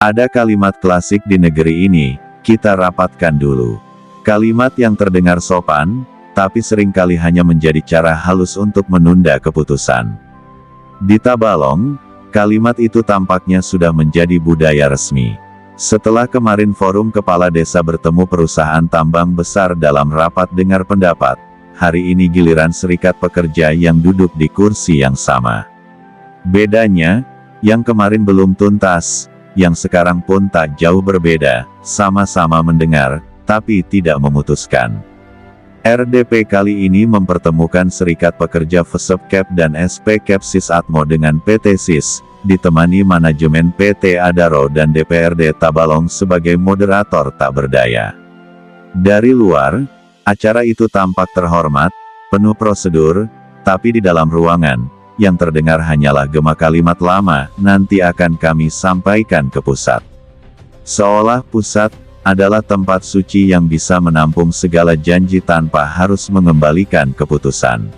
Ada kalimat klasik di negeri ini, kita rapatkan dulu. Kalimat yang terdengar sopan, tapi seringkali hanya menjadi cara halus untuk menunda keputusan. Di Tabalong, kalimat itu tampaknya sudah menjadi budaya resmi. Setelah kemarin forum kepala desa bertemu perusahaan tambang besar dalam rapat dengar pendapat, hari ini giliran serikat pekerja yang duduk di kursi yang sama. Bedanya, yang kemarin belum tuntas, yang sekarang pun tak jauh berbeda, sama-sama mendengar, tapi tidak memutuskan. RDP kali ini mempertemukan Serikat Pekerja Vesepkep dan SPKep Sisatmo dengan PT Sis, ditemani manajemen PT Adaro dan DPRD Tabalong sebagai moderator tak berdaya. Dari luar, acara itu tampak terhormat, penuh prosedur, tapi di dalam ruangan, yang terdengar hanyalah gema kalimat lama, nanti akan kami sampaikan ke pusat. Seolah pusat adalah tempat suci yang bisa menampung segala janji tanpa harus mengembalikan keputusan.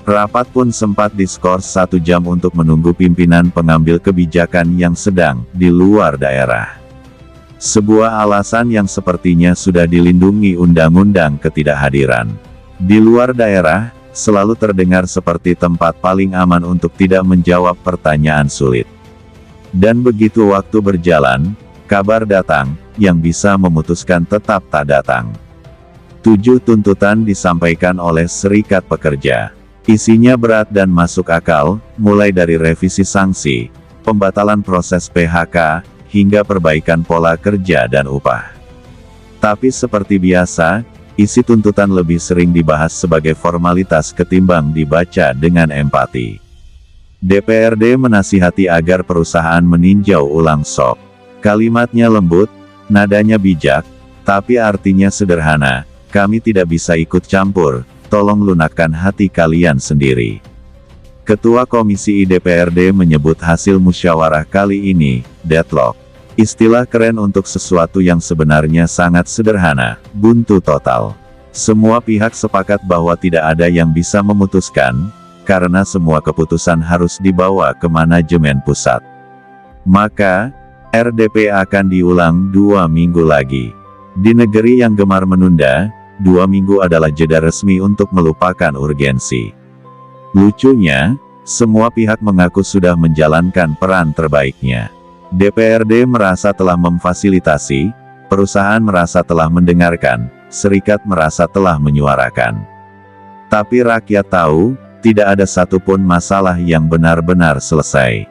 Rapat pun sempat diskors 1 jam untuk menunggu pimpinan pengambil kebijakan yang sedang di luar daerah. Sebuah alasan yang sepertinya sudah dilindungi undang-undang ketidakhadiran. Di luar daerah, selalu terdengar seperti tempat paling aman untuk tidak menjawab pertanyaan sulit. Dan begitu waktu berjalan, kabar datang, yang bisa memutuskan tetap tak datang. 7 tuntutan disampaikan oleh Serikat Pekerja. Isinya berat dan masuk akal, mulai dari revisi sanksi, pembatalan proses PHK, hingga perbaikan pola kerja dan upah. Tapi seperti biasa, isi tuntutan lebih sering dibahas sebagai formalitas ketimbang dibaca dengan empati. DPRD menasihati agar perusahaan meninjau ulang SOP. Kalimatnya lembut, nadanya bijak, tapi artinya sederhana, kami tidak bisa ikut campur, tolong lunakkan hati kalian sendiri. Ketua Komisi I DPRD menyebut hasil musyawarah kali ini, deadlock. Istilah keren untuk sesuatu yang sebenarnya sangat sederhana, buntu total. Semua pihak sepakat bahwa tidak ada yang bisa memutuskan, karena semua keputusan harus dibawa ke manajemen pusat. Maka, RDP akan diulang 2 minggu lagi. Di negeri yang gemar menunda, 2 minggu adalah jeda resmi untuk melupakan urgensi. Lucunya, semua pihak mengaku sudah menjalankan peran terbaiknya. DPRD merasa telah memfasilitasi, perusahaan merasa telah mendengarkan, serikat merasa telah menyuarakan. Tapi rakyat tahu, tidak ada satupun masalah yang benar-benar selesai.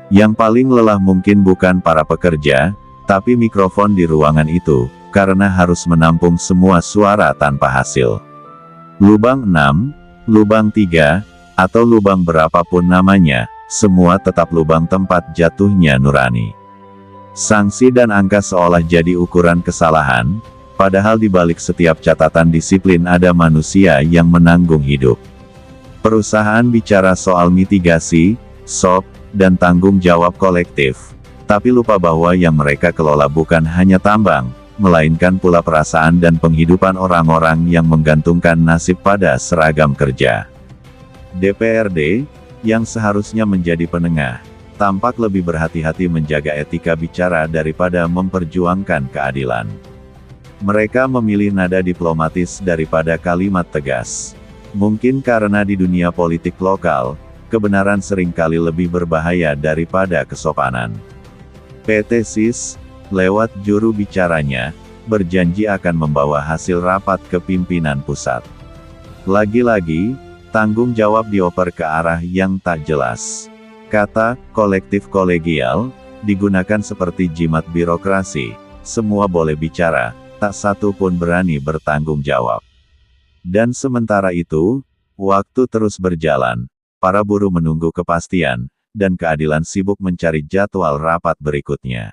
Yang paling lelah mungkin bukan para pekerja, tapi mikrofon di ruangan itu, karena harus menampung semua suara tanpa hasil. Lubang 6, lubang 3, atau lubang berapapun namanya, semua tetap lubang tempat jatuhnya nurani. Sanksi dan angka seolah jadi ukuran kesalahan, padahal di balik setiap catatan disiplin ada manusia yang menanggung hidup. Perusahaan bicara soal mitigasi, SOP, dan tanggung jawab kolektif, tapi lupa bahwa yang mereka kelola bukan hanya tambang, melainkan pula perasaan dan penghidupan orang-orang yang menggantungkan nasib pada seragam kerja. DPRD, yang seharusnya menjadi penengah, tampak lebih berhati-hati menjaga etika bicara daripada memperjuangkan keadilan. Mereka memilih nada diplomatis daripada kalimat tegas. Mungkin karena di dunia politik lokal, kebenaran seringkali lebih berbahaya daripada kesopanan. PT Sis, lewat juru bicaranya, berjanji akan membawa hasil rapat ke pimpinan pusat. Lagi-lagi, tanggung jawab dioper ke arah yang tak jelas. Kata kolektif kolegial digunakan seperti jimat birokrasi, semua boleh bicara, tak satu pun berani bertanggung jawab. Dan sementara itu, waktu terus berjalan, para buruh menunggu kepastian, dan keadilan sibuk mencari jadwal rapat berikutnya.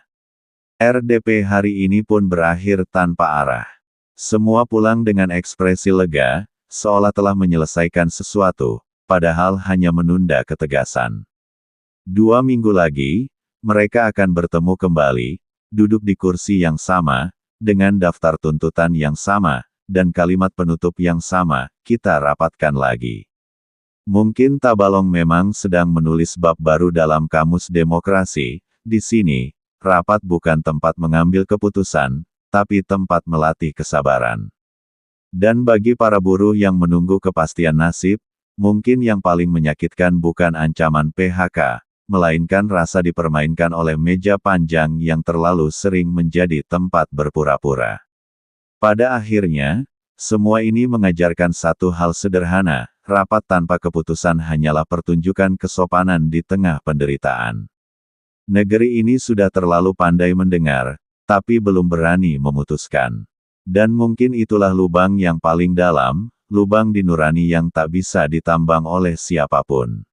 RDP hari ini pun berakhir tanpa arah. Semua pulang dengan ekspresi lega, seolah telah menyelesaikan sesuatu, padahal hanya menunda ketegasan. 2 minggu lagi, mereka akan bertemu kembali, duduk di kursi yang sama, dengan daftar tuntutan yang sama, dan kalimat penutup yang sama, kita rapatkan lagi. Mungkin Tabalong memang sedang menulis bab baru dalam kamus demokrasi, di sini, rapat bukan tempat mengambil keputusan, tapi tempat melatih kesabaran. Dan bagi para buruh yang menunggu kepastian nasib, mungkin yang paling menyakitkan bukan ancaman PHK, melainkan rasa dipermainkan oleh meja panjang yang terlalu sering menjadi tempat berpura-pura. Pada akhirnya, semua ini mengajarkan satu hal sederhana, rapat tanpa keputusan hanyalah pertunjukan kesopanan di tengah penderitaan. Negeri ini sudah terlalu pandai mendengar, tapi belum berani memutuskan. Dan mungkin itulah lubang yang paling dalam, lubang di nurani yang tak bisa ditambang oleh siapapun.